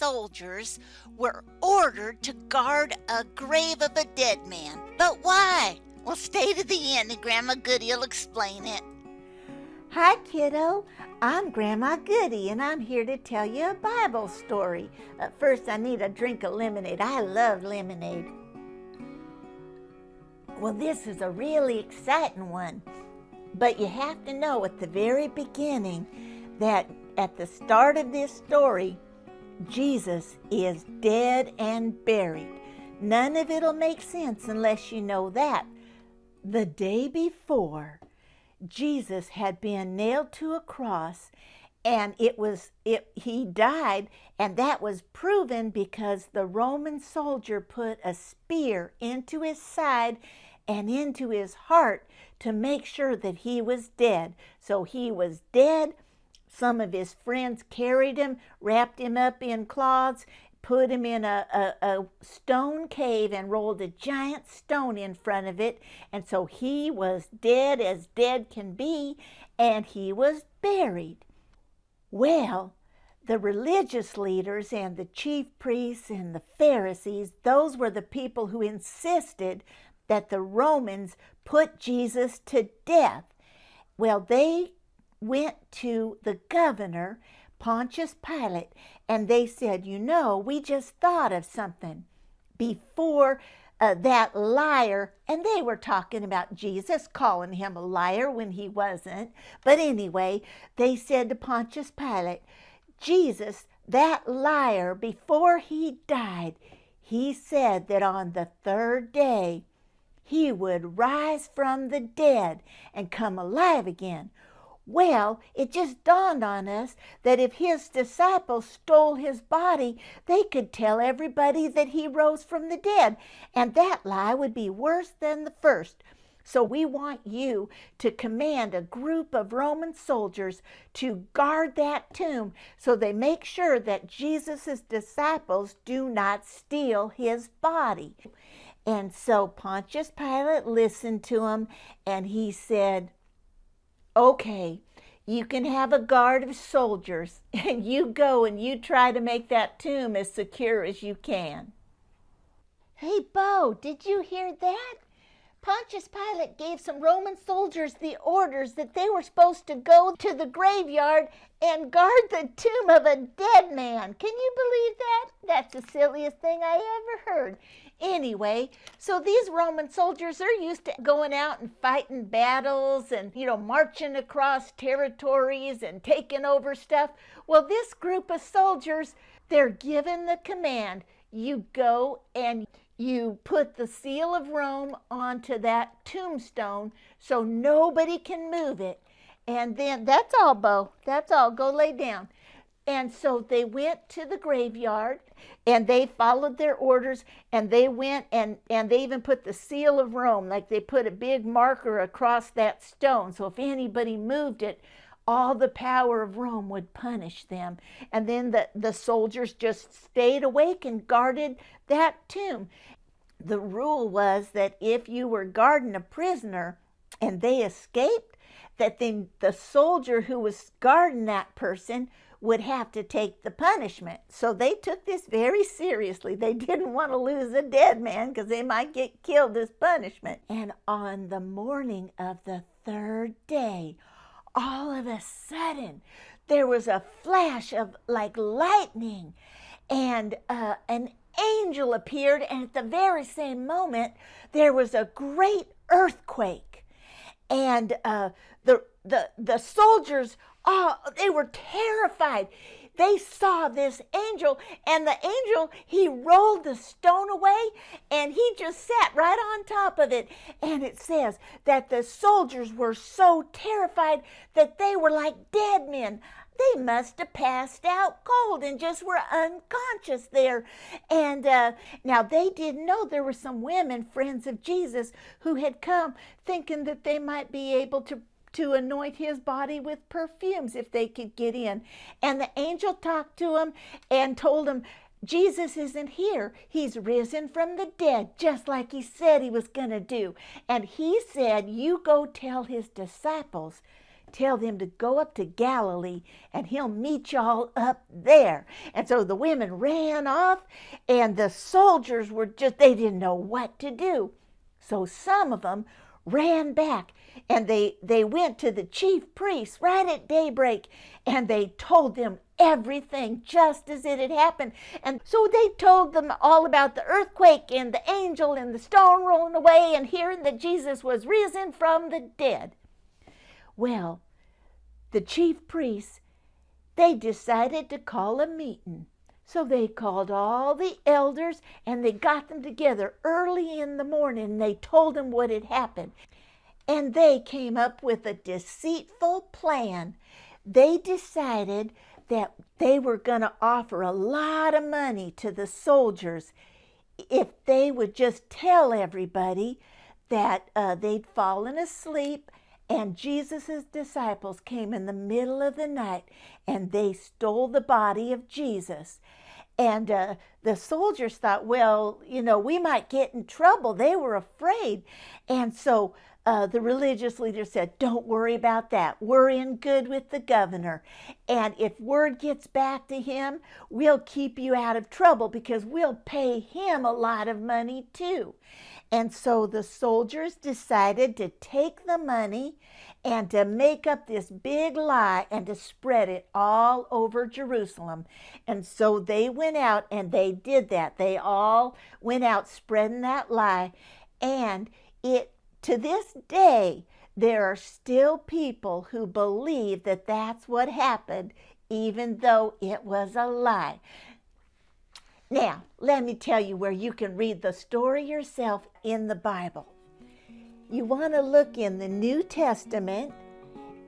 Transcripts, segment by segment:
soldiers were ordered to guard a grave of a dead man. But why? Well, stay to the end and Grandma Goodie will explain it. Hi, kiddo. I'm Grandma Goodie, and I'm here to tell you a Bible story. First, I need a drink of lemonade. I love lemonade. Well, this is a really exciting one. But you have to know at the very beginning that at the start of this story, Jesus is dead and buried. None of it'll make sense unless you know that. The day before, Jesus had been nailed to a cross, and he died, and that was proven because the Roman soldier put a spear into his side and into his heart to make sure that he was dead. So he was dead. Some of his friends carried him, wrapped him up in cloths, put him in a stone cave and rolled a giant stone in front of it. And so he was dead as dead can be, and he was buried. Well, the religious leaders and the chief priests and the Pharisees, those were the people who insisted that the Romans put Jesus to death. Well, they went to the governor, Pontius Pilate, and they said, we just thought of something. Before that liar, and they were talking about Jesus, calling him a liar when he wasn't. But anyway, they said to Pontius Pilate, Jesus, that liar, before he died, he said that on the third day, he would rise from the dead and come alive again. Well, it just dawned on us that if his disciples stole his body, they could tell everybody that he rose from the dead, and that lie would be worse than the first. So we want you to command a group of Roman soldiers to guard that tomb so they make sure that Jesus' disciples do not steal his body. And so Pontius Pilate listened to him, and he said, okay, you can have a guard of soldiers, and you go and you try to make that tomb as secure as you can. Hey, Bo, did you hear that? Pontius Pilate gave some Roman soldiers the orders that they were supposed to go to the graveyard and guard the tomb of a dead man. Can you believe that? That's the silliest thing I ever heard. Anyway, so these Roman soldiers are used to going out and fighting battles and, marching across territories and taking over stuff. Well, this group of soldiers, they're given the command, you go and you put the seal of Rome onto that tombstone so nobody can move it. And then, that's all, Bo. That's all. Go lay down. And so they went to the graveyard, and they followed their orders, and they went and they even put the seal of Rome, like they put a big marker across that stone. So if anybody moved it, all the power of Rome would punish them. And then the soldiers just stayed awake and guarded that tomb. The rule was that if you were guarding a prisoner and they escaped, that then the soldier who was guarding that person would have to take the punishment. So they took this very seriously. They didn't want to lose a dead man because they might get killed as punishment. And on the morning of the third day, all of a sudden, there was a flash of like lightning, and an angel appeared, and at the very same moment, there was a great earthquake. And the soldiers, they were terrified. They saw this angel, and the angel, he rolled the stone away, and he just sat right on top of it. And it says that the soldiers were so terrified that they were like dead men. They must have passed out cold and just were unconscious there. And now they didn't know there were some women, friends of Jesus, who had come thinking that they might be able to anoint his body with perfumes if they could get in. And the angel talked to him and told him, Jesus isn't here. He's risen from the dead, just like he said he was going to do. And he said, you go tell his disciples tell them to go up to Galilee and he'll meet y'all up there. And so the women ran off, and the soldiers were they didn't know what to do. So some of them ran back, and they went to the chief priests right at daybreak, and they told them everything just as it had happened. And so they told them all about the earthquake and the angel and the stone rolling away and hearing that Jesus was risen from the dead. Well, the chief priests, they decided to call a meeting. So they called all the elders, and they got them together early in the morning, and they told them what had happened. And they came up with a deceitful plan. They decided that they were going to offer a lot of money to the soldiers if they would just tell everybody that they'd fallen asleep, and Jesus' disciples came in the middle of the night and they stole the body of Jesus. And the soldiers thought, well, we might get in trouble. They were afraid. And so the religious leader said, don't worry about that. We're in good with the governor. And if word gets back to him, we'll keep you out of trouble because we'll pay him a lot of money too. And so the soldiers decided to take the money and to make up this big lie and to spread it all over Jerusalem. And so they went out and they did that. They all went out spreading that lie. And to this day, there are still people who believe that that's what happened, even though it was a lie. Now, let me tell you where you can read the story yourself in the Bible. You want to look in the New Testament,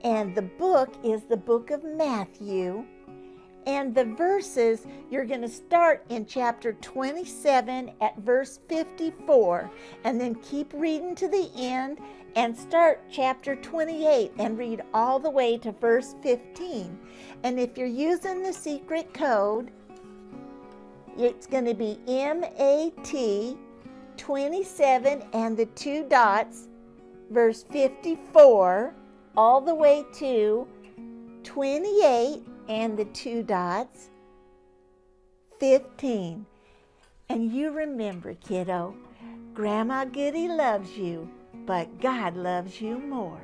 and the book is the book of Matthew. And the verses, you're going to start in chapter 27 at verse 54, and then keep reading to the end and start chapter 28 and read all the way to verse 15. And if you're using the secret code, it's going to be MAT 27 and the 2 dots, verse 54, all the way to 28 and the 2 dots, 15. And you remember, kiddo, Grandma Goodie loves you, but God loves you more.